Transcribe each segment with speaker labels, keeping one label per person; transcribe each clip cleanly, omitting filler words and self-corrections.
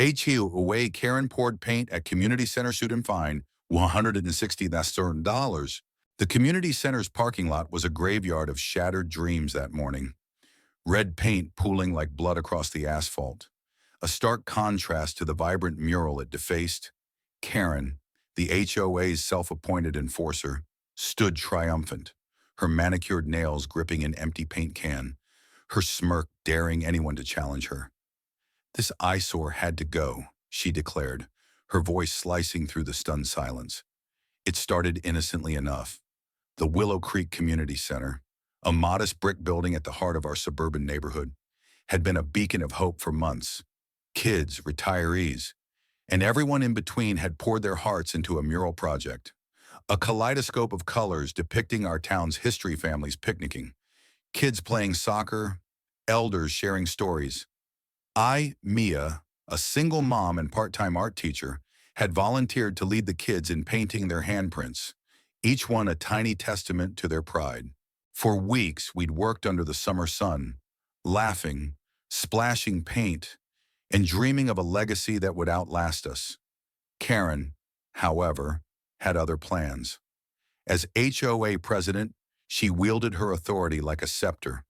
Speaker 1: HOA Karen poured paint at community center suit and fine $160,000. The community center's parking lot was a graveyard of shattered dreams that morning. Red paint pooling like blood across the asphalt. A stark contrast to the vibrant mural it defaced. Karen, the HOA's self-appointed enforcer, stood triumphant, her manicured nails gripping an empty paint can, her smirk daring anyone to challenge her. This eyesore had to go, she declared, her voice slicing through the stunned silence. It started innocently enough. The Willow Creek Community Center, a modest brick building at the heart of our suburban neighborhood, had been a beacon of hope for months. Kids, retirees, and everyone in between had poured their hearts into a mural project, a kaleidoscope of colors depicting our town's history, families picnicking, kids playing soccer, elders sharing stories. I, Mia, a single mom and part-time art teacher, had volunteered to lead the kids in painting their handprints, each one a tiny testament to their pride. For weeks, we'd worked under the summer sun, laughing, splashing paint, and dreaming of a legacy that would outlast us. Karen, however, had other plans. As HOA president, she wielded her authority like a scepter.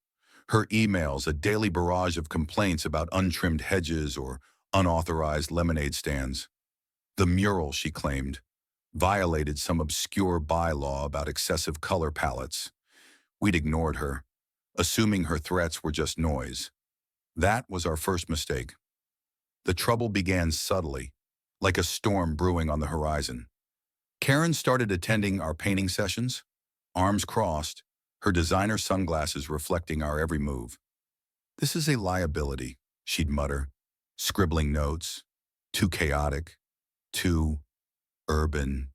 Speaker 1: Her emails, a daily barrage of complaints about untrimmed hedges or unauthorized lemonade stands. The mural, she claimed, violated some obscure bylaw about excessive color palettes. We'd ignored her, assuming her threats were just noise. That was our first mistake. The trouble began subtly, like a storm brewing on the horizon. Karen started attending our painting sessions, arms crossed, her designer sunglasses reflecting our every move. "This is a liability," she'd mutter, scribbling notes. "Too chaotic, too urban."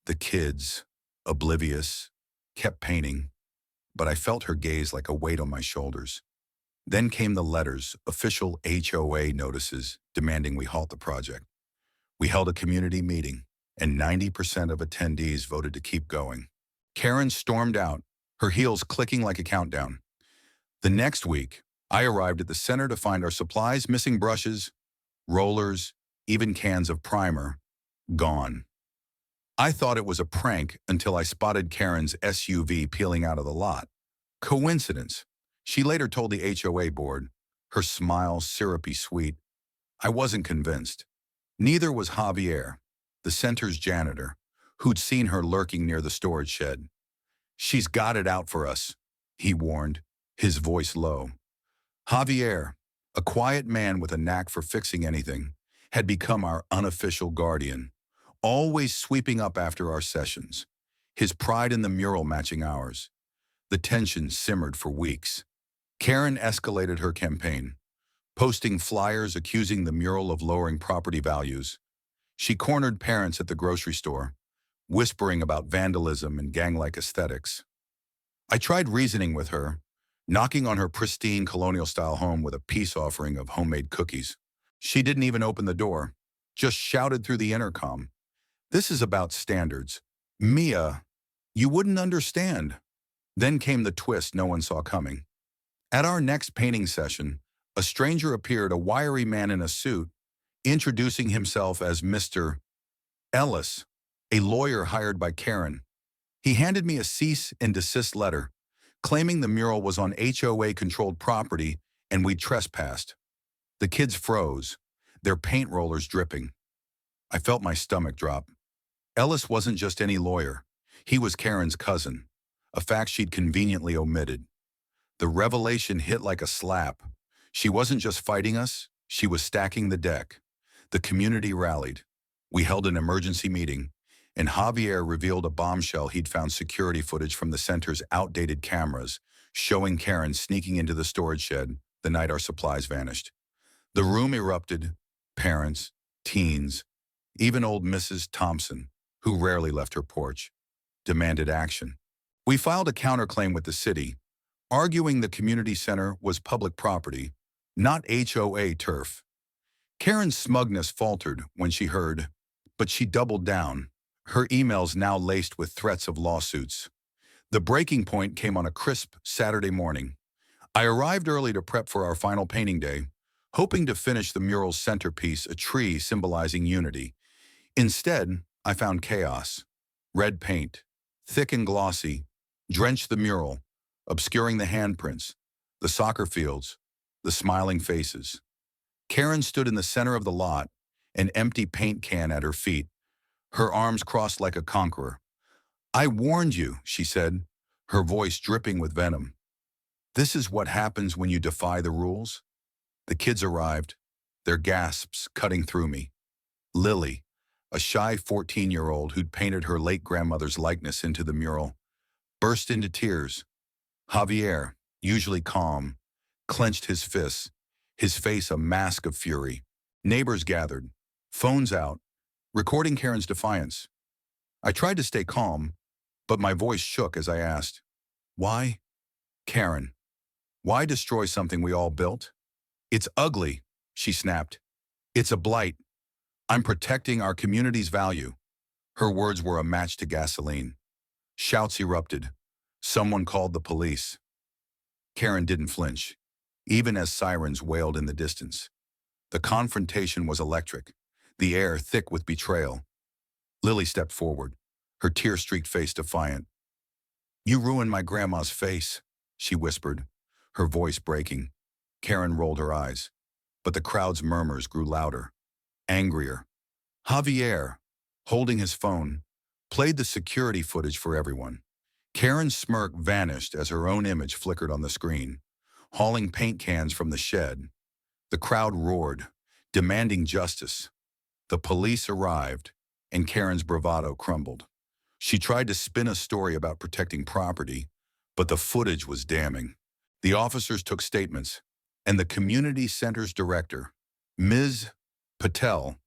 Speaker 1: The kids, oblivious, kept painting, but I felt her gaze like a weight on my shoulders. Then came the letters, official HOA notices demanding we halt the project. We held a community meeting, and 90% of attendees voted to keep going. Karen stormed out, her heels clicking like a countdown. The next week, I arrived at the center to find our supplies, missing brushes, rollers, even cans of primer, gone. I thought it was a prank until I spotted Karen's SUV peeling out of the lot. Coincidence, she later told the HOA board, her smile syrupy sweet. I wasn't convinced. Neither was Javier, the center's janitor, who'd seen her lurking near the storage shed. "She's got it out for us," he warned, his voice low. Javier, a quiet man with a knack for fixing anything, had become our unofficial guardian, always sweeping up after our sessions, his pride in the mural matching ours. The tension simmered for weeks. Karen escalated her campaign, posting flyers accusing the mural of lowering property values. She cornered parents at the grocery store, whispering about vandalism and gang-like aesthetics. I tried reasoning with her, knocking on her pristine colonial-style home with a peace offering of homemade cookies. She didn't even open the door, just shouted through the intercom. "This is about standards. Mia, you wouldn't understand." Then came the twist no one saw coming. At our next painting session, a stranger appeared, a wiry man in a suit, introducing himself as Mr. Ellis, a lawyer hired by Karen. He handed me a cease and desist letter, claiming the mural was on HOA-controlled property and we'd trespassed. The kids froze, their paint rollers dripping. I felt my stomach drop. Ellis wasn't just any lawyer. He was Karen's cousin, a fact she'd conveniently omitted. The revelation hit like a slap. She wasn't just fighting us, she was stacking the deck. The community rallied. We held an emergency meeting, and Javier revealed a bombshell. He'd found security footage from the center's outdated cameras, showing Karen sneaking into the storage shed the night our supplies vanished. The room erupted. Parents, teens, even old Mrs. Thompson, who rarely left her porch, demanded action. We filed a counterclaim with the city, arguing the community center was public property, not HOA turf. Karen's smugness faltered when she heard, but she doubled down, her emails now laced with threats of lawsuits. The breaking point came on a crisp Saturday morning. I arrived early to prep for our final painting day, hoping to finish the mural's centerpiece, a tree symbolizing unity. Instead, I found chaos. Red paint, thick and glossy, drenched the mural, obscuring the handprints, the soccer fields, the smiling faces. Karen stood in the center of the lot, an empty paint can at her feet, her arms crossed like a conqueror. "I warned you," she said, her voice dripping with venom. "This is what happens when you defy the rules." The kids arrived, their gasps cutting through me. Lily, a shy 14-year-old who'd painted her late grandmother's likeness into the mural, burst into tears. Javier, usually calm, clenched his fists, his face a mask of fury. Neighbors gathered, phones out, recording Karen's defiance. I tried to stay calm, but my voice shook as I asked, "Why? Karen, why destroy something we all built?" "It's ugly," she snapped. "It's a blight. I'm protecting our community's value." Her words were a match to gasoline. Shouts erupted. Someone called the police. Karen didn't flinch, even as sirens wailed in the distance. The confrontation was electric, the air thick with betrayal. Lily stepped forward, her tear-streaked face defiant. "You ruined my grandma's face," she whispered, her voice breaking. Karen rolled her eyes, but the crowd's murmurs grew louder, angrier. Javier, holding his phone, played the security footage for everyone. Karen's smirk vanished as her own image flickered on the screen, hauling paint cans from the shed. The crowd roared, demanding justice. The police arrived, and Karen's bravado crumbled. She tried to spin a story about protecting property, but the footage was damning. The officers took statements, and the community center's director, Ms. Patel,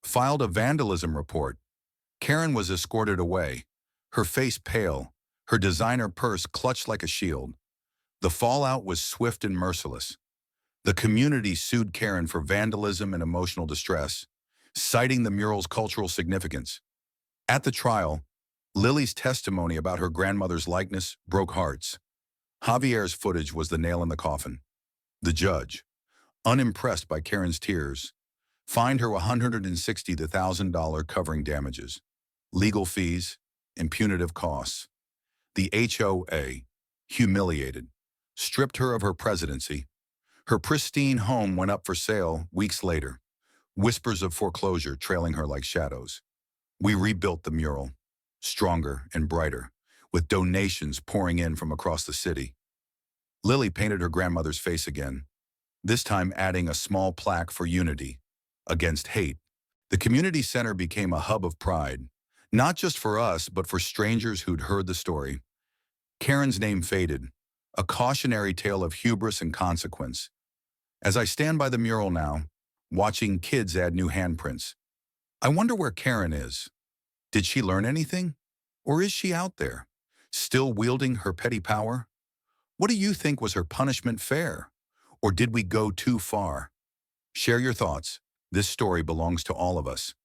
Speaker 1: filed a vandalism report. Karen was escorted away, her face pale, her designer purse clutched like a shield. The fallout was swift and merciless. The community sued Karen for vandalism and emotional distress, citing the mural's cultural significance. At the trial, Lily's testimony about her grandmother's likeness broke hearts. Javier's footage was the nail in the coffin. The judge, unimpressed by Karen's tears, fined her $160,000 covering damages, legal fees, and punitive costs. The HOA, humiliated, stripped her of her presidency. Her pristine home went up for sale weeks later, whispers of foreclosure trailing her like shadows. We rebuilt the mural, stronger and brighter, with donations pouring in from across the city. Lily painted her grandmother's face again, this time adding a small plaque for unity, against hate. The community center became a hub of pride, not just for us, but for strangers who'd heard the story. Karen's name faded, a cautionary tale of hubris and consequence. As I stand by the mural now, watching kids add new handprints, I wonder where Karen is. Did she learn anything? Or is she out there, still wielding her petty power? What do you think, was her punishment fair? Or did we go too far? Share your thoughts. This story belongs to all of us.